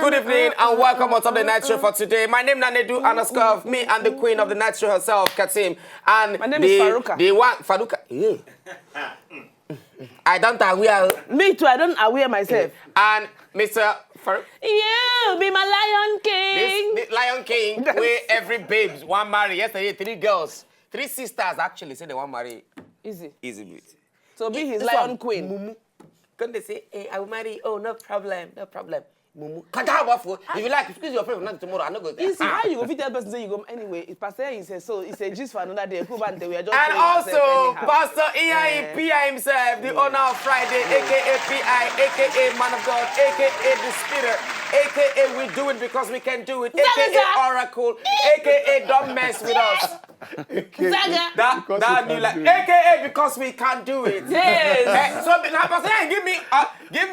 good evening, and welcome on top of the night show for today. My name is Nanedu _ me and the queen of the night show herself, Katim. And my name is Faruka. The one, Faruka. Yeah. I don't aware. Me too, I don't aware myself. And Mr. Faruka. You be my Lion King. This Lion King, where every babes want marry. Yesterday, 3 girls, 3 sisters actually said they want marry. Easy. Bit. So be his Lion Queen. Mumu. Can they say, hey, I will marry? Oh, no problem, no problem. Mumu. If you like, excuse your friend tomorrow, I'm not going to. Easy. How you go fit tell person say you go anyway? It's Pastor he says so. It's a gist for another day. We are just and also, Pastor Iai P.I. himself, the owner of Friday, a.k.a. P.I., a.k.a. Man of God, a.k.a. The Spirit, a.k.a. We do it because we can do it, a.k.a. Oracle, a.k.a. Don't mess with us. That new like, a.k.a. because we can do it. Yes. So now, Pastor Iai, give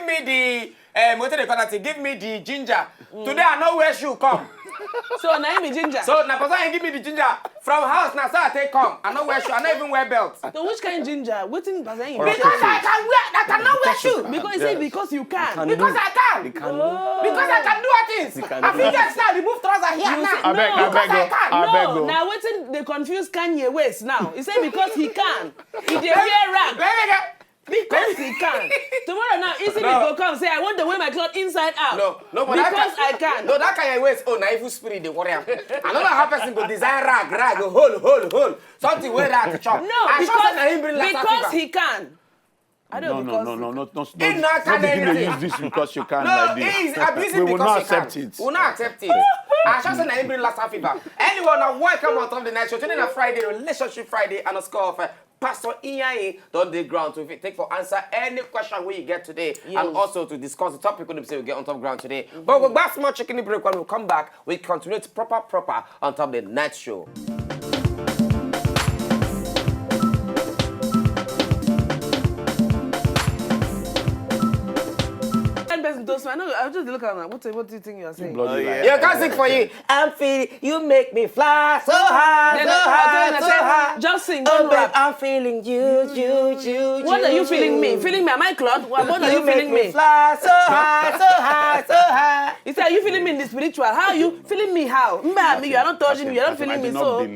me the what do they call that? Give me the ginger. Today I know where shoe come. So now me ginger. So now Pastor give me the ginger from house. Now so I take come. I know where shoe. I don't even wear belt. So which kind of ginger? What in Pastor? Because I can wear. I cannot wear shoe. Because he said because you can. Because I can. Because I can do things. I feel just now remove trouser here now. I beg you. Now waiting they confuse Kanye West now. He said because he can. He dey wear rag. Because he can. Tomorrow now, easy me go come say I want to wear my clothes inside out. No, but because I can. No, that Kanye West. Oh, naive spirit they worry. I don't know how person go design rag, hold. Something wear rag to chop. No, because he can. I don't No. Don't begin to use this because you can. No, like this. he's abusing We will because not he can. accept it. We will not accept it. I shall say I bring Lassa fever. Anyone now welcome on top of the night show. Today on Friday, Relationship Friday, and a score of Pastor Iai on the ground to take for answer any question we get today, and also to discuss the topic we get on top ground today. But we'll back small chicken break when we come back. We continue to proper on top of the night show. I'll just look at him. What do you think you are saying? You can't sing for you. I'm feeling you make me fly so high, so high. Just sing. Oh, babe, I'm feeling you. What are you feeling me? Feeling me? Am I cloud? What are you feeling me? Fly so high. He said, are you feeling me in the spiritual? How are you feeling me? How? You are not touching me. You are not feeling me. So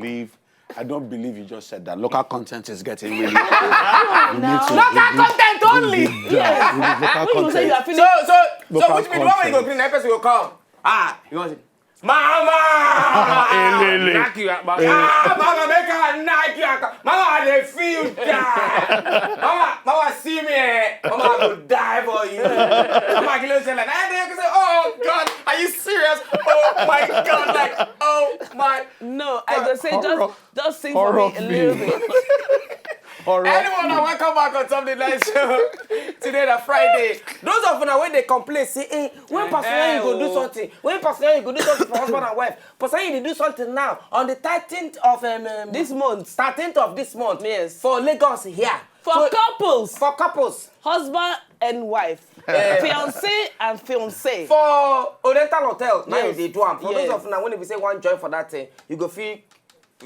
I don't believe you just said that. Local content is getting really. Local content only. When you say you are feeling. So which means when you go green, that person will come. You want to say, Mama! Knock you out, Mama, make her knock you out. Mama, they feel that. Mama, see me. Mama, I will die for you. Mama, you say like, and they say, oh God, are you serious? Oh my God, like, oh my. No, I just say just sing for me a little bit. Anyone that welcome back on Sunday Night Show today, that Friday. Those of you when they complain, say, hey, when Pastor you go do something, when Pastor you go do something for husband and wife, Pastor you do something now on the 13th of this month, 13th of this month, yes, for Lagos here, for couples, husband and wife, fiancé and fiancée, for Oriental Hotel. Now yes. they do them. For those of you when they say one join for that thing, you go feel.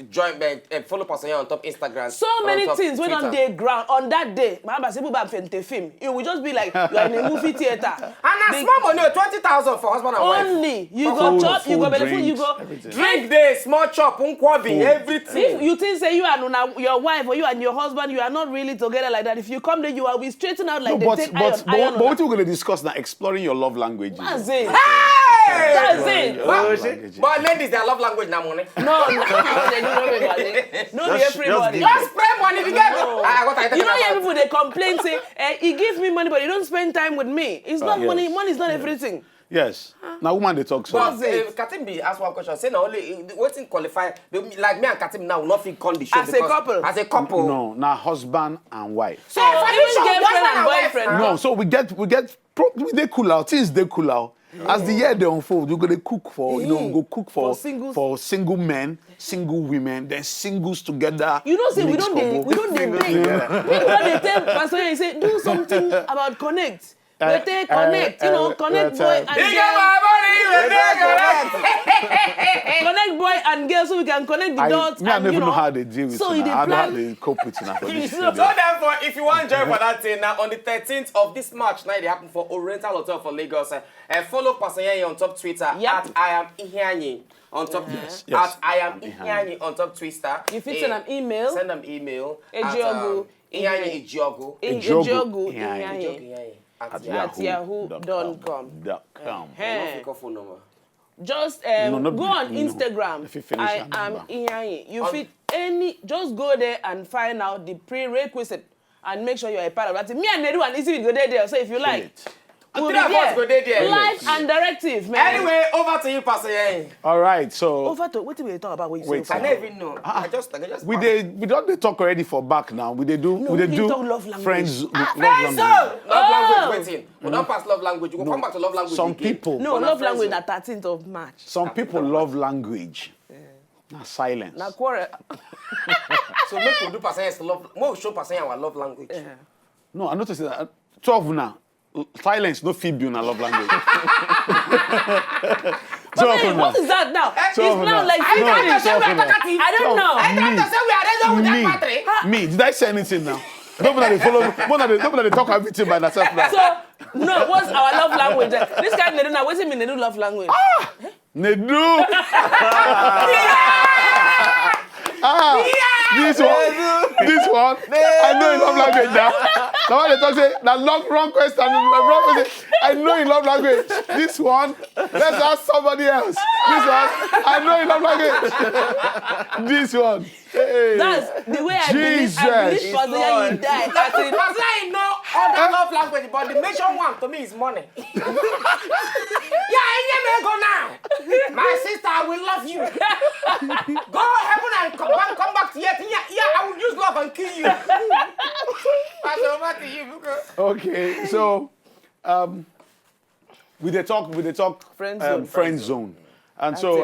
Join follow Pastor on top Instagram. So many things went on the ground on that day. My husband said, "We film." It will just be like you are in a movie theater. And that's small money, 20,000 for husband and wife. Only you go chop, you go benefit, you go drink day, small chop, everything. If you think say you and your wife or you and your husband, you are not really together like that. If you come there, you will be straightened out like they take iron. But what we're going to discuss now, exploring your love languages. That's it. Hey! That's it. But ladies, their love language now money. No, everybody. Just spend money to get You don't hear people they complain say, he gives me money, but he don't spend time with me. It's not money. Money is not everything. Yes. Now woman they talk so. But Katim be ask one question. Say now only waiting qualify like me and Katim now will not feel condition as a couple. As a couple. No, now husband and wife. So even girlfriend and boyfriend. No, so we get they cool out. Things they cool out. As the year they unfold, you're gonna cook for go cook for single men, single women, then singles together. You don't say we don't date. People don't tell Pastor and say do something about connect. We take connect, connect boy and girl. connect boy and and girl so we can connect the dots. I don't even know how they deal with so it. I don't know how plan. they cope with it. So therefore, if you want to join for that thing now, on the 13th of this March night, it happened for Oriental Hotel for Lagos. Follow Pastor Yanyi on top Twitter at I am Ihianyi on top at I am Ihianyi on top Twitter. If it's an email, send them email. Ejiogu Ihianyi Ejiogu Ihianyi at yahoo.com. Phone number. Just go on Instagram. I am Ihianyi. You fit just go there and find out the prerequisite and make sure you're a part of that. Me and Nedu and Izzy will go there. So if you like, we'll be there. Live and directive, man. Anyway, over to you, Pastor Yanyi. All right, so over to what did we talk about? What you wait, I don't even know. I just we don't talk already for back now. We do love language. Friends. Love language waiting. We don't pass love language. We'll come back to love language. Some people love language at 13th of March. Some people love language. Silence. Na quarrel. So make we do Pastor love. More show Pastor our love language. No, I noticed that 12 now. Silence, no feed you in a love language. But man, what is that now? It's now like I don't know. Me, did I say anything now? Nobody follow. They talk everything by themselves now. So no, what's our love language? This guy Nedu now. What's it mean Nedu love language? Nedu. This one. I know in love language now. The one they talk say that wrong question. I know in love language. This one, let's ask somebody else. This one, I know in love language. This one. Hey. That's the way I believe Pastor Yanyi died. Pastor Yanyi know other love language, but the major one to me is money. I never go now. My sister, I will love you. Go heaven and come back to here. Yeah, I will use love and kill you. Over to you. Okay, so with the talk friend zone. And so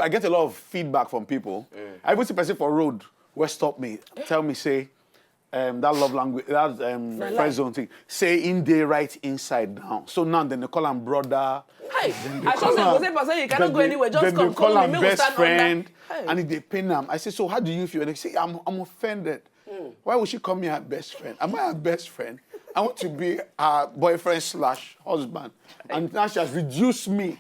I get a lot of feedback from people. I even see person for road where stop me, tell me say that love language, that friend zone thing, say in there right inside down. So now then they call him brother. I just say you cannot go anywhere. Just come call him me. Best friend. And if they pin them, I say, so how do you feel? And they say, I'm offended. Why would she call me her best friend? Am I her best friend? I want to be her boyfriend/husband. And now she has reduced me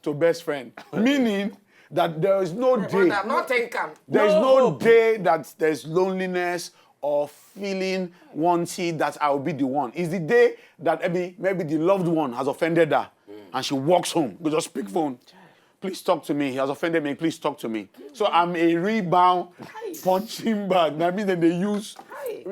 to best friend. Meaning that there is no day. There is no day that there's loneliness or feeling wanting that I will be the one. It's the day that maybe the loved one has offended her and she walks home. Go just pick phone. Please talk to me. He has offended me. Please talk to me. So I'm a rebound punching bag. That means that they use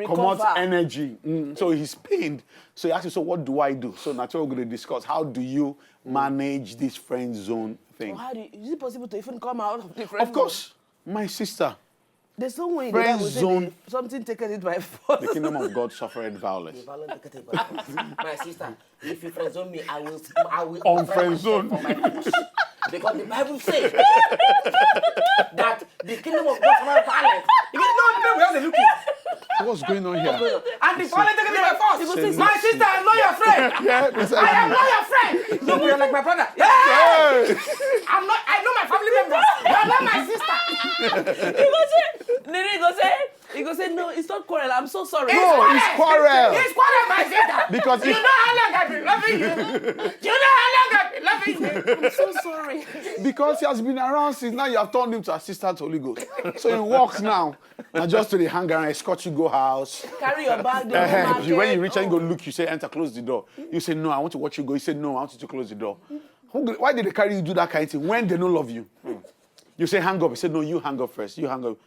common energy. So he's pained. So he asked me, so what do I do? So naturally we're going to discuss how do you manage this friend zone thing. So is it possible to even come out of the friend zone? Of course. My sister. There's no way friend zone. Something taken it by force. The kingdom of God suffered violence. My sister, if you friend zone me, I will on friend zone. Because the Bible says that the kingdom of God suffered violence. Where's the looking? What's going on here? And the violence taken it by force. My sister, I'm not your friend. I am not your friend. No, you're like my brother. Hey! I know my family members. You're not my sister. He go say, no, it's not quarrel. I'm so sorry. No, it's quarrel. It's quarrel, my sister. Because you know how long I've been loving you. You know how long I've been loving you. I'm so sorry. Because he has been around since now you have turned him to assistant Holy Ghost. So he walks now. And just to the hangar and escort you go house. Carry your bag. When you reach and you go look, you say, enter, close the door. You say, no, I want to watch you go. You say, no, I want you to close the door. Why did they carry you do that kind of thing when they don't love you? You say, hang up. He said, no, you hang up first. You hang up.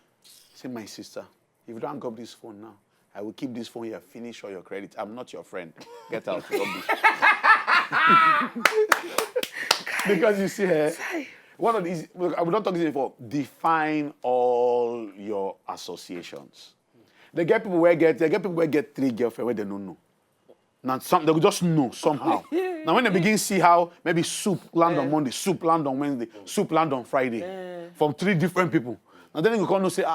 Say, my sister, if you don't hang up this phone now, I will keep this phone here, finish all your credit. I'm not your friend. Get out. Because you see, one of these, I will not talk this before, define all your associations. They get people where get 3 girlfriends where they don't know. Now they will just know somehow. Now when they begin to see how maybe soup land on Monday, soup land on Wednesday, soup land on Friday, from 3 different people. Now then you come and say,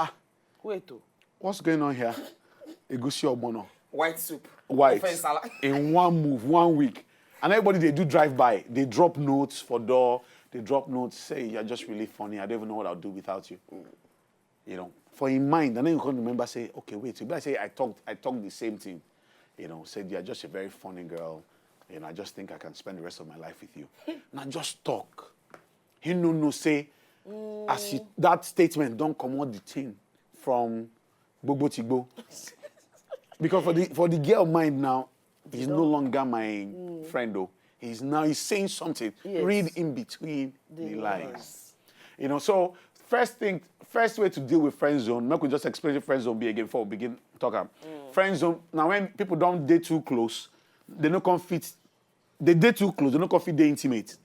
wait, what's going on here? Egusi ogbono. White soup. White. In one move, 1 week. And everybody, they do drive-by. They drop notes for door. They drop notes, say, you're just really funny. I don't even know what I'll do without you. You know, for in mind. And then you can remember, say, okay, wait. I say, I talked the same thing. You know, said, you're just a very funny girl. You know, I just think I can spend the rest of my life with you. Now just talk. He no say, that statement don't come out the thing from Bobo Tigbo. Because for the girl mind now, he's no longer my friend though. He's saying something. Yes. Read in between the lines. You know, so first way to deal with friend zone, I could just explain the friend zone again before we begin talking. Friend zone, now when people don't date too close, they don't come fit. They date too close, they don't come fit, they intimate.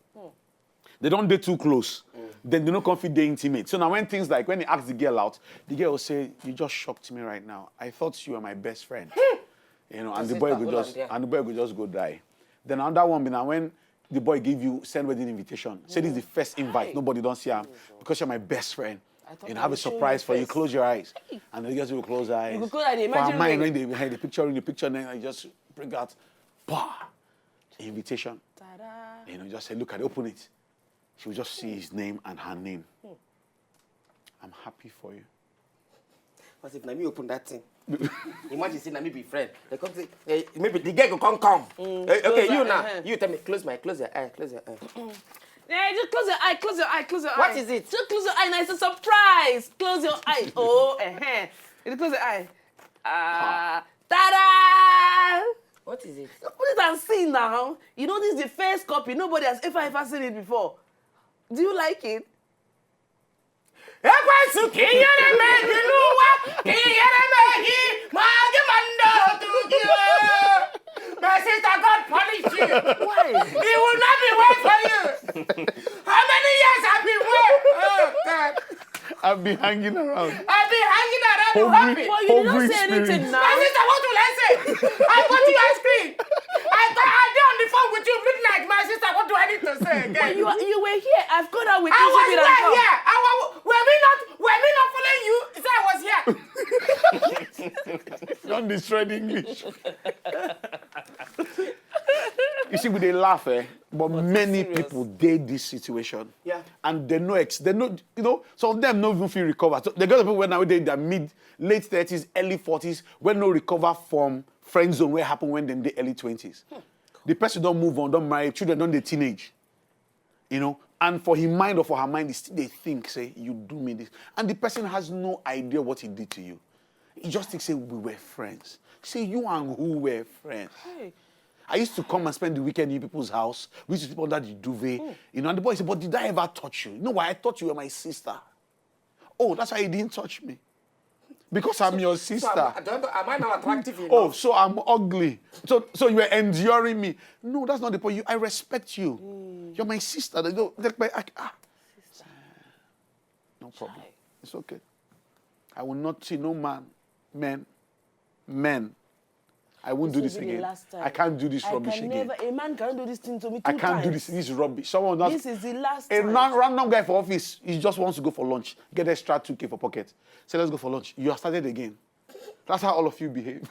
They don't date too close, then they don't come fit, they intimate. So now when things like, when they ask the girl out, the girl will say, you just shocked me right now. I thought you were my best friend. You know, and the boy would just go die. Then another one, now when the boy send wedding invitation, say this is the first invite, nobody don't see him, because you're my best friend. And have a surprise for you. Close your eyes. And the girls will close their eyes. You close eyes, imagine mind, when they had the picture, and then I just bring out, invitation. Ta-da. You know, just say, look at it, open it. She will just see his name and her name. I'm happy for you. But if Nami open that thing, imagine saying Nami be friend. They come say, hey, maybe the girl will come. Okay, you now. You tell me, close your eye. Yeah, just close your eye. What is it? Just close your eye, and it's a surprise. Close your eye. Oh, You close your eye. Ta-da! What is it? Put it and see now. You know this is the first copy. Nobody has ever seen it before. Do you like it? My sister, God punish you. Why? He will not be wait for you. How many years have been wait? Oh, God. I've been hanging around. You happy. Well, you did not say anything now. My sister, what will I say? I got you ice cream. I did on the phone with you midnight. My sister, what do I need to say again? Well, you were here. I've got out with you. I was here. Were we not here? Don't destroy the English. You see, they laugh, but many people date this situation. Yeah. And they know, you know, some of them don't even feel recovered. So they got people when nowadays in their late 30s, early 40s, when no recover from friend zone where happened when they're in the early 20s. The person don't move on, don't marry, children don't they teenage. You know, and for his mind or for her mind, they think, say, you do me this. And the person has no idea what he did to you. He just thinks, say, we were friends. Say, you and who were friends? Hey. I used to come and spend the weekend in people's house. We used to sleep under the duvet. You know, and the boy said, but did I ever touch you? You know why? I thought you were my sister. Oh, that's why you didn't touch me. Because I'm your sister. So am I not attractive enough? Oh, so I'm ugly. So you were enduring me. No, that's not the point. I respect you. You're my sister. No problem. It's okay. I will not see no men. I won't do this again. I can't do this rubbish again. A man can't do this thing to me 2 times. I can't do this. This is rubbish. This is the last time. A random guy for office, he just wants to go for lunch. Get extra 2K for pocket. Say, let's go for lunch. You have started again. That's how all of you behave.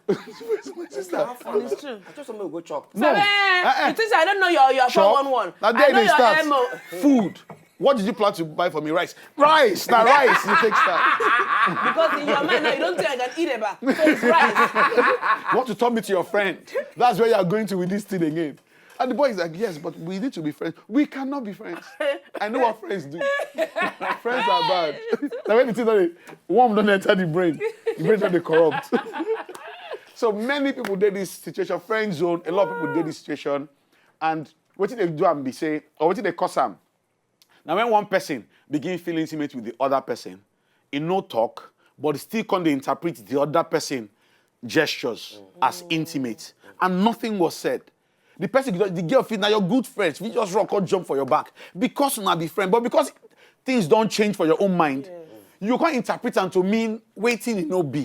It's true. I thought somebody will go chop. No. It is, I don't know your 411. I know your MO. Food. What did you plan to buy for me? Rice. Rice. Now rice. You take that. Because in your mind now, you don't think I can eat it, but so it's rice. You want to turn me to your friend. That's where you are going to with this thing again. And the boy is like, yes, but we need to be friends. We cannot be friends. I know what friends do. Friends are bad. Now when the thing warm don't enter the brain don't corrupt. So many people did this situation, friend zone. A lot of people did this situation. And what did they do and be say, or what did they cause them? Now, when one person begins feeling intimate with the other person, in no talk, but still can they interpret the other person gestures as intimate, and nothing was said. The person, the girl feel now you're good friends. We just rock or jump for your back because you not be friend, but because things don't change for your own mind, you can't interpret them to mean waiting in no be.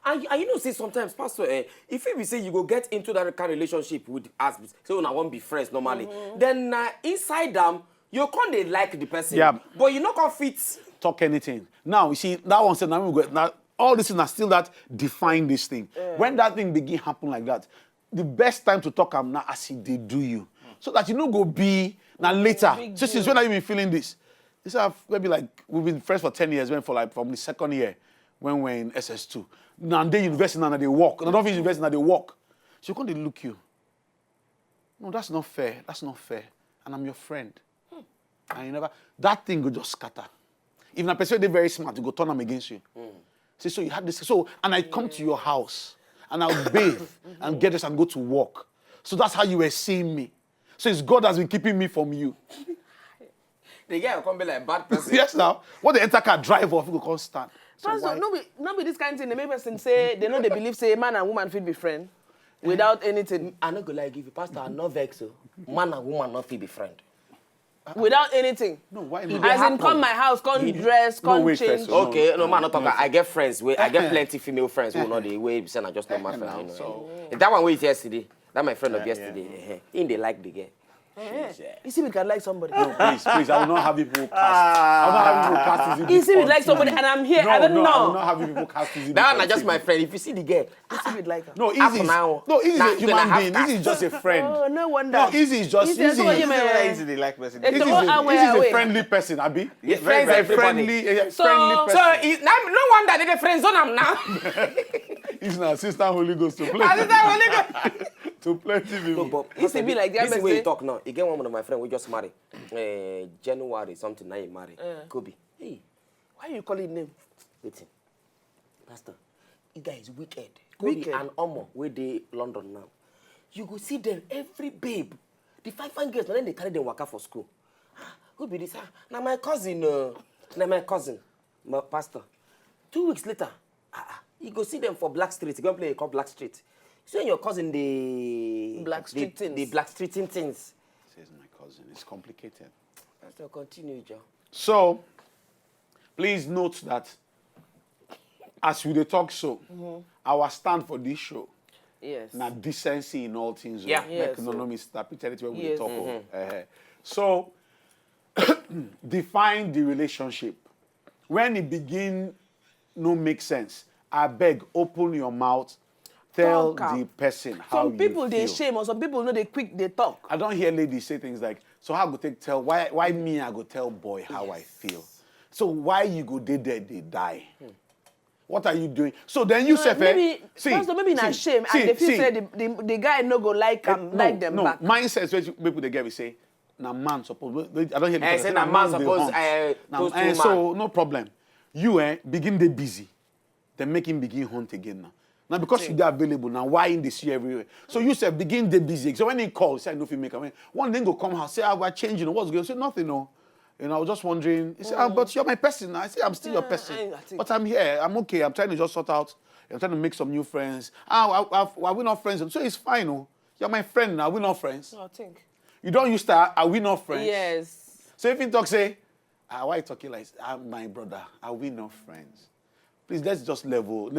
And you know, say sometimes, Pastor, if we say you go get into that kind of relationship with us, so I won't be friends normally, then inside them. You can't like the person, but you not gonna fit. Talk anything. Now, you see, that one said, now all this things are still that define this thing. When that thing begin happen like that, the best time to talk am now as they do you. So that you know go be now later. So since when have you been feeling this? This have maybe like we've been friends for 10 years, when for like from the second year when we're in SS2. Now they university now they walk. Now don't finish university now they walk. So when they look you. No, that's not fair. That's not fair. And I'm your friend. And you never that thing will just scatter. If a person they very smart, you go turn them against you. See, so you had this. So and I come to your house and I'll bathe and get dressed and go to work. So that's how you were seeing me. So it's God that's been keeping me from you. The guy will come be like bad person. Yes, now. What the enter car drive off, you can't stand. So Pastor, no be this kind of thing. They make person say they know they believe say man and woman fit be friend without anything. I not go like give you pastor. I not vex so. Man and woman not fit be friend. Without anything. No, why not? As in come my house, come dress, come wait, change. first, Okay, no man not talk. I get friends. I get plenty female friends who know the way say I just not my friend. You know. So That one was yesterday. That my friend of yesterday. In they like the girl. You see, we can like somebody. no, please, I will not have people cast. I will not have people cast as You see, we like somebody, and I'm here. I don't know. I will not have people cast as That one is just my friend. If you see the girl, You see, we like her. No, half Easy an hour. is a human being. Easy is just a friend. Oh, no wonder. No, Easy is just Easy is what you mean. Easy, they like person. It's Easy the one is a away. friendly person, Abi. He's friends with everybody. friendly So- person. So no wonder they friends on him now. He's an assistant Holy Ghost to I plenty, said, "That one to plenty people. Used to be like that, This is but where say- you talk now. Again, one of my friends we just married. January something. Now he married. Kobe. Hey, Why you call it name? waiting. Pastor, this guy is wicked. Kobe Wicked? and Omo, where they London now. You go see them every babe. The fine girls, but then they carry them work out for school. Who be this? Now my cousin. My pastor. 2 weeks later, you go see them for Black Street. You go play called Black Street. So your cousin the Black Street the things. Black Street things. Says my cousin. It's complicated. Pastor, continue, Joe. So, please note that as we dey talk so, our stand for this show Yes. na decency in all things. Yeah. Make Yes, no misinterpret it when we dey Yes. talk. So, define the relationship. When it begin no make sense, I beg, open your mouth, tell Talk am. the person how Some people you they feel. shame, or some people know they quick they talk. I don't hear ladies say things like, so how I go take tell why me I go tell boy how I feel. So why you go there they die? What are you doing? So then you say Maybe Pastor, maybe not shame, and they feel say the guy no go like like them back. Mindset where people they get we say, na man suppose. I don't hear people say na na man dey suppose, hunt. close to So no problem. You begin dey busy, then make him begin hunt again now. Now because you dey available now, why in this year everywhere? So you say begin dey busy. So when he calls, say I know if you make a one thing go come house, say we're changing. What's going? Say nothing, no. You know, I was just wondering. He said, but you're my person. I say, I'm still your person. I think- But I'm here. I'm okay. I'm trying to just sort out. I'm trying to make some new friends. Are we not friends? So it's fine. Oh. You're my friend now. Are we not friends? No, I think. You don't use that. Are we not friends? Yes. So if you talk, say, why you talking like, my brother, are we not friends? Please, let's just level.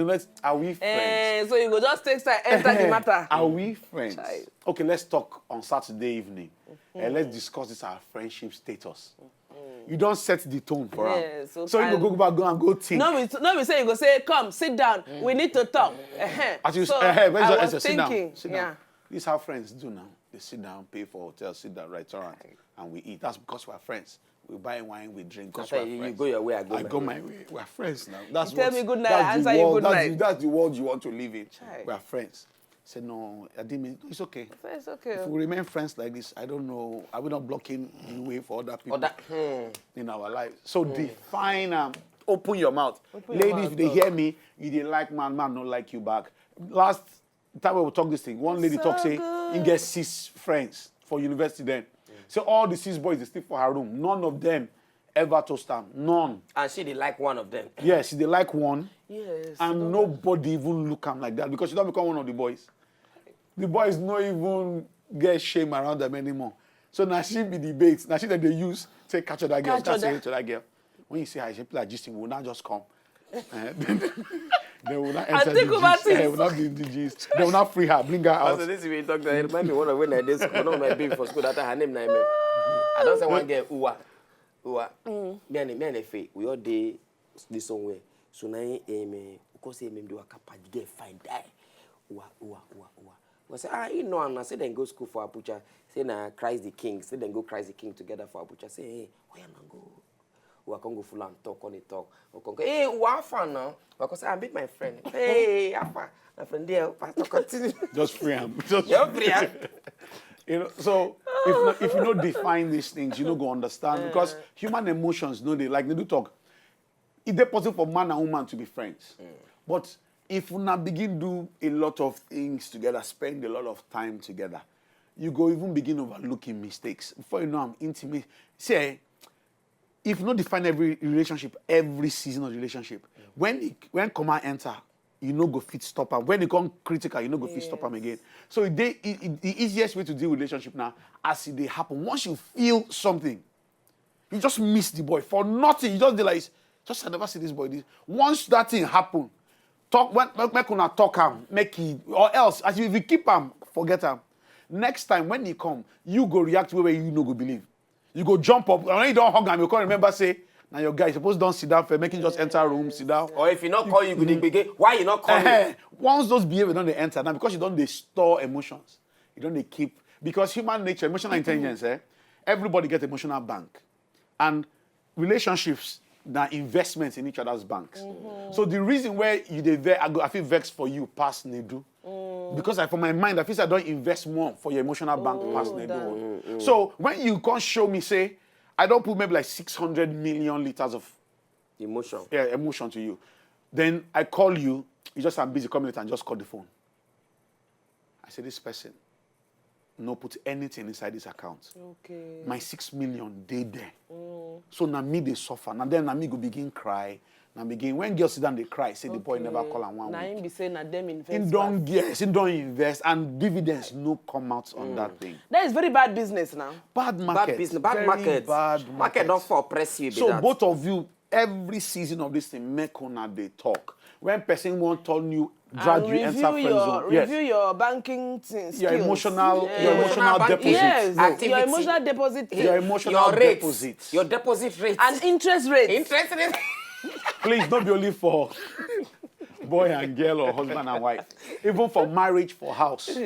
Are we friends? So you go just take time, enter the matter. Are we friends? Child. Okay, let's talk on Saturday evening. And let's discuss this our friendship status. You don't set the tone for Yeah, him. so So you go back, go and go think. No, we say you go say, come, sit down. We need to talk. As you, So where's I your was answer? Sit down. thinking, Sit yeah. down. This is how friends do now. They sit down, pay for hotel, sit down, restaurant, and we eat. That's because we're friends. We buy wine, we drink because we're After you friends. go your way, I go I my go way. my way. We're friends now. That's tell what- me good night, that's I the answer you world- good that's the- night. That's the world you want to live in. Child. We're friends. I said, no, I didn't mean, it's okay. It's okay. If we remain friends like this, I don't know, are we not blocking the way for other people in our lives? So define, open your mouth. Open your Ladies, mouth, if they dog. hear me, you dey like man don't like you back. Last time we talk this thing, one lady So talk say, good. he get 6 friends for university then. So all the 6 boys, they sleep for her room. None of them ever toast her. None. And she did like one of them. Yes, they like one. Yes. And nobody even look am like that because she don't become one of the boys. The boys no even get shame around them anymore. So now she be the bait. Now she that they use to catch that girl. Catch Can't say other. to that girl. When you see her, she play like gisting, will not just come. They will not I enter think the about gist. it. They will not be in the gist. They will not free her, bring her out. So this is when you talk to her. Remind me one of when I did school. One of my baby for school. That time her name na Emem. I don't say one girl Uwa. Me and Efe. We all day this somewhere. So now Emem. Because Emem do a kappa get fine die. Uwa. We say, you know, and I say then go school for Abuja. Say na Christ the King. Say then go Christ the King together for Abuja. Say, hey, where am I go? We can go full and talk on the talk. We can go, hey, what fun now? We can say, I meet my friend. Hey, Afa, my friend there. Pastor, continue. Just free him. You're free. You know, so if you don't define these things, you don't go understand because human emotions, no, they do talk. It's possible for man and woman to be friends, but if we now begin do a lot of things together, spend a lot of time together, you go even begin overlooking mistakes. Before you know, I'm intimate. Say, if you don't define every relationship, every season of the relationship, when comma enter, you know go fit stop them. When they come critical, you know go fit stop them again. So the easiest way to deal with relationship now, as they happen, once you feel something, you just miss the boy for nothing. You just realize, I never see this boy. Once that thing happen, talk make una talk him, make he or else as if you keep him, forget him. Next time when he come, you go react where you no go believe. You go jump up, and when you don't hug him, you can't remember say, now your guy suppose don't sit down for making just enter a room, sit down. Or if you not call you, why you not call me? Once those behavior don't they enter, now because you don't they store emotions, you don't they keep because human nature, emotional intelligence, everybody get emotional bank. And relationships now investments in each other's banks. So the reason where I feel vexed for you past Nedu. Because for my mind, I feel I don't invest more for your emotional bank past Nedu. So when you can't show me, say, I don't put maybe like 600 million liters of emotion to you. Then I call you, you just I'm busy coming and just call the phone. I say, this person, no put anything inside this account. Okay. My 6 million, they there. So now me they suffer. Now then now me go begin cry. Now begin when girls sit down they cry. Say the boy never call and one. Now him be saying that them invest. He don't invest and dividends no come out on that thing. That is very bad business now. Bad market. Bad business. Bad market. Market don't for oppress you. So both of you, every season of this thing, make una they talk. When person won't tell you, drag you enter friend zone. Review your banking skills. Your emotional deposit. Yes, Activity. your emotional deposit. Your emotional deposit. Your deposit rate. And interest rates. Interest rate. Please don't be only for boy and girl or husband and wife. Even for marriage, for house.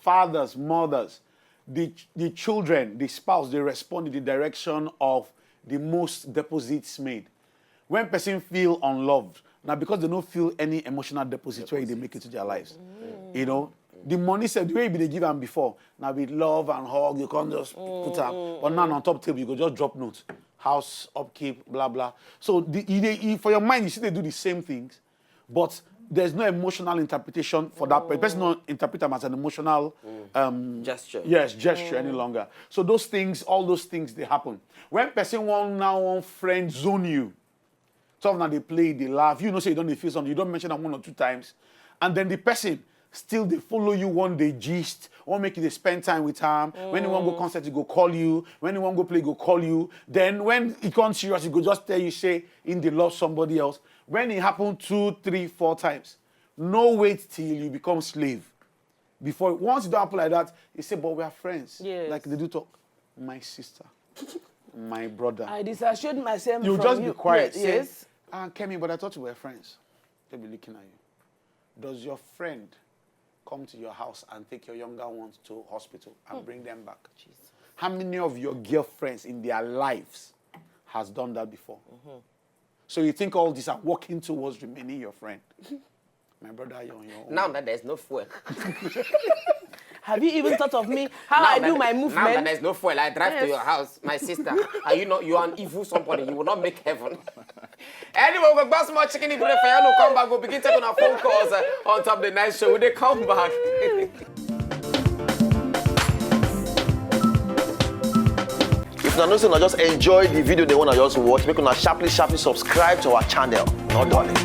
Fathers, mothers, the children, the spouse, they respond in the direction of the most deposits made. When person feel unloved, now because they don't feel any emotional deposit where they make it to their lives. You know, the money said the way they give them before, now with love and hug, you can't just put up. But now on top table, you go just drop notes. House, upkeep, blah, blah. So for your mind, you see they do the same things, but there's no emotional interpretation for that. The person don't interpret them as an emotional gesture. Yes, gesture any longer. So those things, all those things, they happen. When person want friend zone you, so now they play, they laugh. You know, say you don't feel something. You don't mention that 1 or 2 times. And then the person, still they follow you one day gist, or make you they spend time with him. When you want to go concert, he go call you. When you want to go play, he go call you. Then when he comes serious, he go just tell you, say, in the love somebody else. When it happen 2, 3, 4 times, no wait till you become slave. Before, once it don't happen like that, you say, but we are friends. Yes. Like they do talk, my sister, my brother. I disassociate myself You from just be quiet. Yes. Kemi, but I thought we were friends. They'll be looking at you. Does your friend come to your house and take your younger ones to hospital and bring them back? Jesus. How many of your girlfriends in their lives has done that before? So you think all these are working towards remaining your friend? My brother, you're on your own. Now that there's no fuel. Have you even thought of me? How I do my movement? Now that there's no fuel, I drive to your house, my sister. Are you not? You are an evil somebody. You will not make heaven. Anyway, we'll go some more chicken. If you come back, we'll begin taking our phone calls on top of the night show. Will they come back? If you know, just enjoy the video they want to just watch, make sure sharply subscribe to our channel. Not darling.